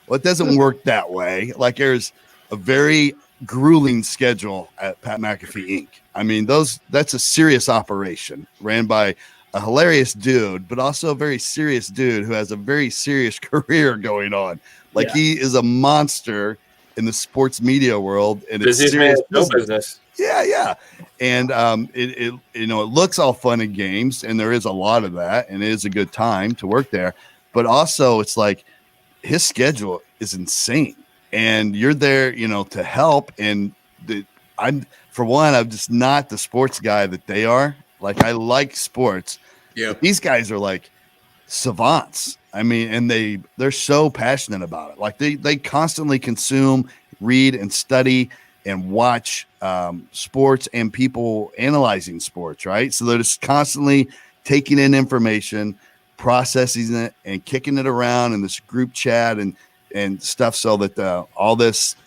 Well, it doesn't work that way. Like there's a very grueling schedule at Pat McAfee Inc. I mean, that's a serious operation ran by a hilarious dude, but also a very serious dude who has a very serious career going on. Like he is a monster in the sports media world, and it's serious business. Yeah. And it looks all fun and games, and there is a lot of that, and it is a good time to work there. But also, it's like his schedule is insane, and you're there, to help. And I'm just not the sports guy that they are. Like I like sports, but these guys are like savants. I mean, and they're so passionate about it. Like they constantly consume, read, and study and watch sports and people analyzing sports, right? So they're just constantly taking in information, processing it, and kicking it around in this group chat and stuff, so that all this,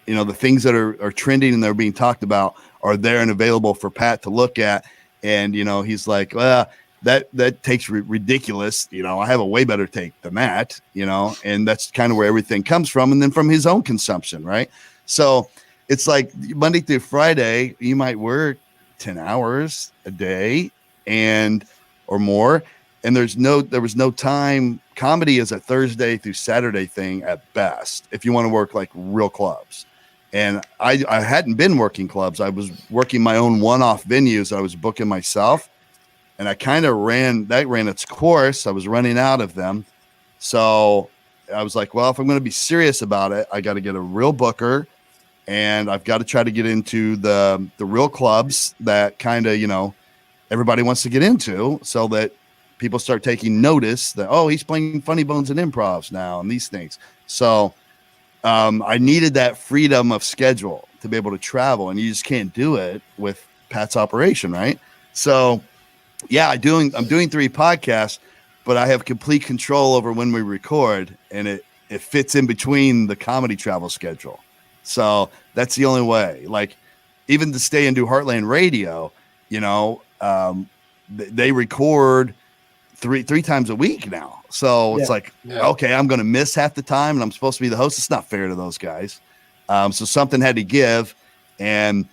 the things that are trending and they're being talked about are there and available for Pat to look at. And he's like, well, that take's ridiculous. I have a way better take than that. And that's kind of where everything comes from, and then from his own consumption, right? So it's like Monday through Friday, you might work 10 hours a day or more. And there was no time. Comedy is a Thursday through Saturday thing at best, if you want to work like real clubs. And I hadn't been working clubs. I was working my own one-off venues. I was booking myself, and I kind of ran its course. I was running out of them. So I was like, well, if I'm going to be serious about it, I got to get a real booker, and I've got to try to get into the real clubs that kind of, everybody wants to get into, so that people start taking notice that, oh, he's playing Funny Bones and Improvs now and these things. So I needed that freedom of schedule to be able to travel, and you just can't do it with Pat's operation, right? So yeah, I'm doing 3 podcasts, but I have complete control over when we record, and it fits in between the comedy travel schedule. So that's the only way. Like even to stay and do Heartland Radio, they record three times a week now. So it's like, okay, I'm going to miss half the time, and I'm supposed to be the host. It's not fair to those guys. So something had to give. And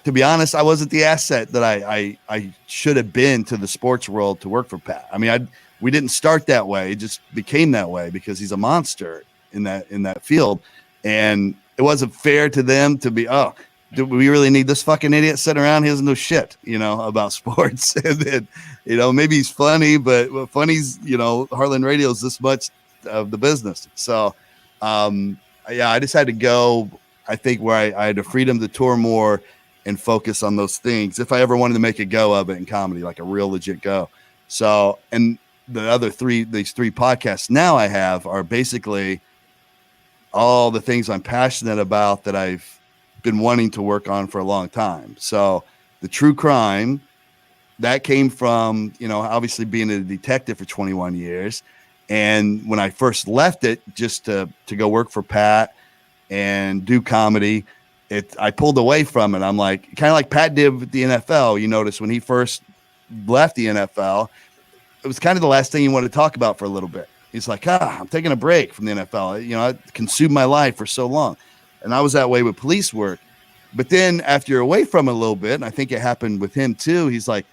to be honest, I wasn't the asset that I should have been to the sports world to work for Pat. I mean, we didn't start that way. It just became that way because he's a monster in that field. And it wasn't fair to them to be, oh, do we really need this fucking idiot sitting around? He doesn't know shit, about sports. And then, maybe he's funny, but funny's, Heartland Radio is this much of the business. So, I just had to go, I think, where I had the freedom to tour more and focus on those things if I ever wanted to make a go of it in comedy, like a real legit go. So, and these 3 podcasts now I have are basically all the things I'm passionate about that I've been wanting to work on for a long time. So the true crime that came from, obviously being a detective for 21 years. And when I first left it just to go work for Pat and do comedy, I pulled away from it. I'm like, kind of like Pat did with the NFL. You notice when he first left the NFL, it was kind of the last thing he wanted to talk about for a little bit. He's like, I'm taking a break from the NFL. I consumed my life for so long. And I was that way with police work. But then after you're away from it a little bit, and I think it happened with him too, he's like,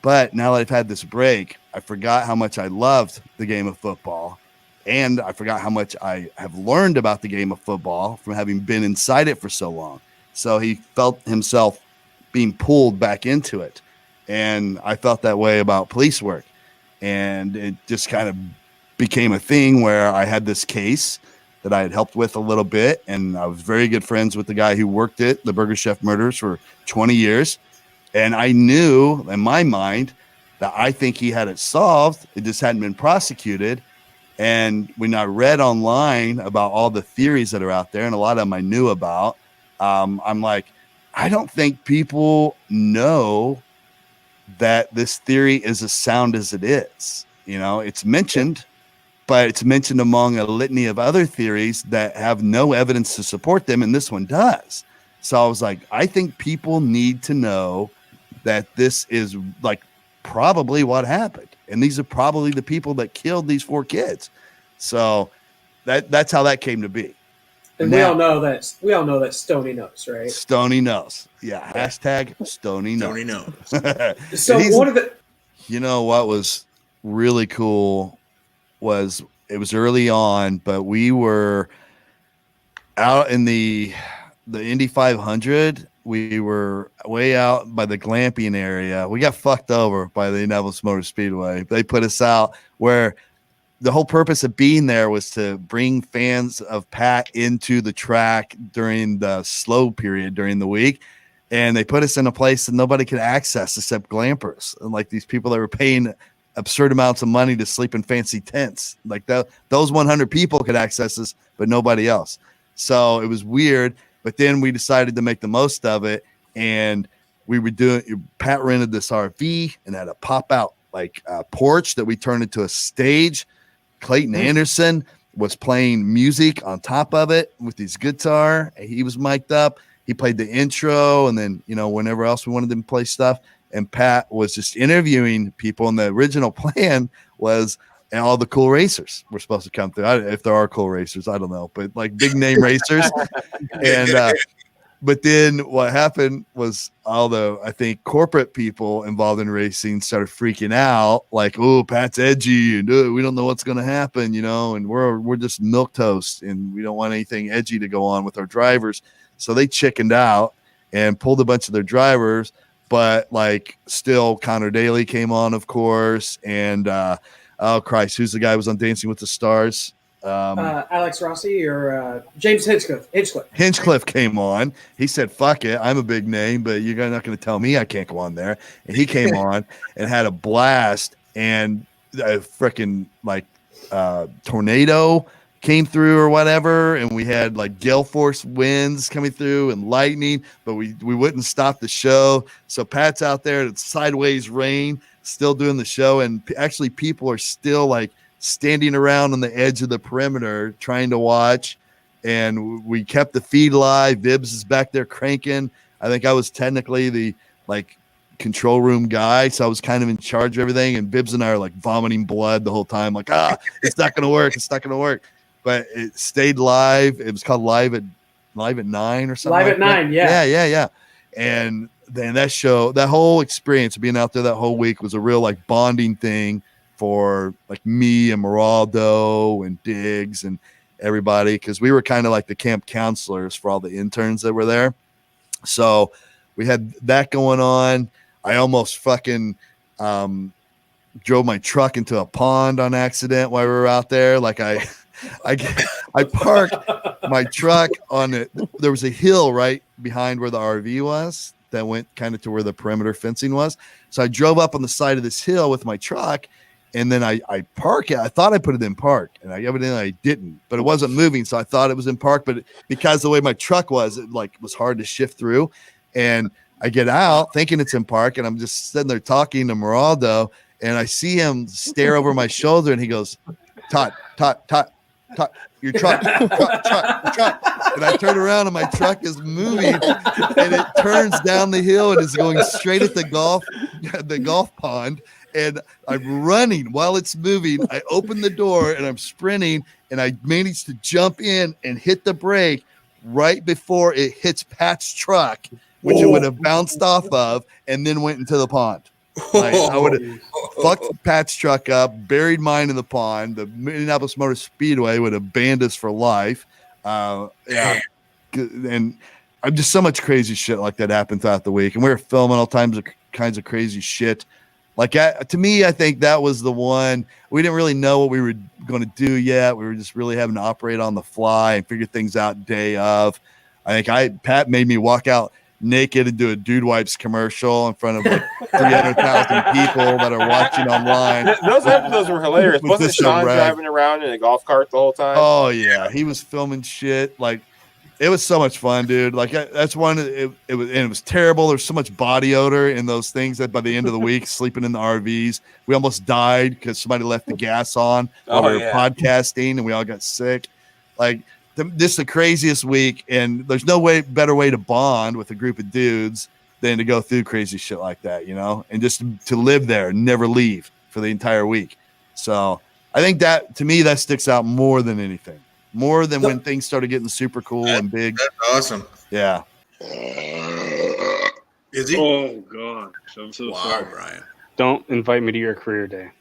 but now that I've had this break, I forgot how much I loved the game of football. And I forgot how much I have learned about the game of football from having been inside it for so long. So he felt himself being pulled back into it. And I felt that way about police work. And it just kind of became a thing where I had this case that I had helped with a little bit. And I was very good friends with the guy who worked it, the Burger Chef murders, for 20 years. And I knew in my mind that I think he had it solved. It just hadn't been prosecuted. And when I read online about all the theories that are out there, and a lot of them I knew about, I'm like, I don't think people know that this theory is as sound as it is. It's mentioned, but it's mentioned among a litany of other theories that have no evidence to support them, and this one does. So I was like, I think people need to know that this is like probably what happened, and these are probably the people that killed these 4 kids. So that's how that came to be. And now, we all know that Stoney knows, right? Stony knows. Yeah. Hashtag Stony knows. Stony knows. So one of the, you know what was really cool was it was early on, but we were out in the Indy 500. We were way out by the glamping area. We got fucked over by the Indianapolis Motor Speedway. They put us out where the whole purpose of being there was to bring fans of Pat into the track during the slow period during the week. And they put us in a place that nobody could access except glampers. And like these people that were paying absurd amounts of money to sleep in fancy tents. Like those 100 people could access us, but nobody else. So it was weird. But then we decided to make the most of it. And we were Pat rented this RV and had a pop out like porch that we turned into a stage. Clayton Anderson was playing music on top of it with his guitar. He was mic'd up. He played the intro, and then, whenever else we wanted him to play stuff. And Pat was just interviewing people. And the original plan was all the cool racers were supposed to come through. If there are cool racers, I don't know, but like big name racers. And but then what happened was all the, I think, corporate people involved in racing started freaking out, like, oh, Pat's edgy, and we don't know what's going to happen, and we're just milquetoast, and we don't want anything edgy to go on with our drivers. So they chickened out and pulled a bunch of their drivers, but like still Connor Daly came on, of course, and oh Christ, who's the guy who was on Dancing with the Stars? Alex Rossi or James Hinchcliffe. Hinchcliffe came on. He said, fuck it, I'm a big name, but you're not going to tell me I can't go on there. And he came on and had a blast, and a freaking like tornado came through or whatever, and we had like gale force winds coming through and lightning, but we wouldn't stop the show. So Pat's out there, it's sideways rain, still doing the show, and actually people are still like standing around on the edge of the perimeter trying to watch, and we kept the feed live. Bibbs is back there cranking. I think I was technically the like control room guy, so I was kind of in charge of everything, and Bibbs and I are like vomiting blood the whole time, like, it's not gonna work, but it stayed live. It was called live at 9 or something. Live at 9, yeah. And then that whole experience of being out there that whole week was a real like bonding thing for like me and Moraldo and Diggs and everybody, because we were kind of like the camp counselors for all the interns that were there. So we had that going on. I almost fucking drove my truck into a pond on accident while we were out there. Like I parked my truck on it. There was a hill right behind where the RV was that went kind of to where the perimeter fencing was. So I drove up on the side of this hill with my truck, and then I park it. I thought I put it in park, and evidently I didn't, but it wasn't moving. So I thought it was in park, but because the way my truck was, it like was hard to shift through. And I get out thinking it's in park, and I'm just sitting there talking to Moraldo, and I see him stare over my shoulder, and he goes, Todd, your truck. And I turn around, and my truck is moving, and it turns down the hill and is going straight at the golf pond. And I'm running while it's moving. I open the door and I'm sprinting, and I managed to jump in and hit the brake right before it hits Pat's truck, which it would have bounced off of, and then went into the pond. Like, I would have fucked Pat's truck up, buried mine in the pond. The Indianapolis Motor Speedway would have banned us for life. Yeah. And I'm just so much crazy shit like that happened throughout the week. And we were filming all kinds of crazy shit. Like, to me, I think that was the one. We didn't really know what we were going to do yet. We were just really having to operate on the fly and figure things out day of. I think Pat made me walk out naked and do a Dude Wipes commercial in front of like 300,000 people that are watching online. Those episodes were hilarious. Wasn't Sean driving around in a golf cart the whole time? Oh, yeah. He was filming shit. Like, it was so much fun, dude. Like, that's one. It was terrible. There's so much body odor in those things that by the end of the week, sleeping in the RVs, we almost died because somebody left the gas on while we were podcasting, and we all got sick. Like, this is the craziest week, and there's no better way to bond with a group of dudes than to go through crazy shit like that, and just to live there and never leave for the entire week. So I think that, to me, that sticks out more than anything. more than when things started getting super cool and big. That's awesome. Yeah. Is he? Oh gosh, I'm so sorry. Brian. Don't invite me to your career day.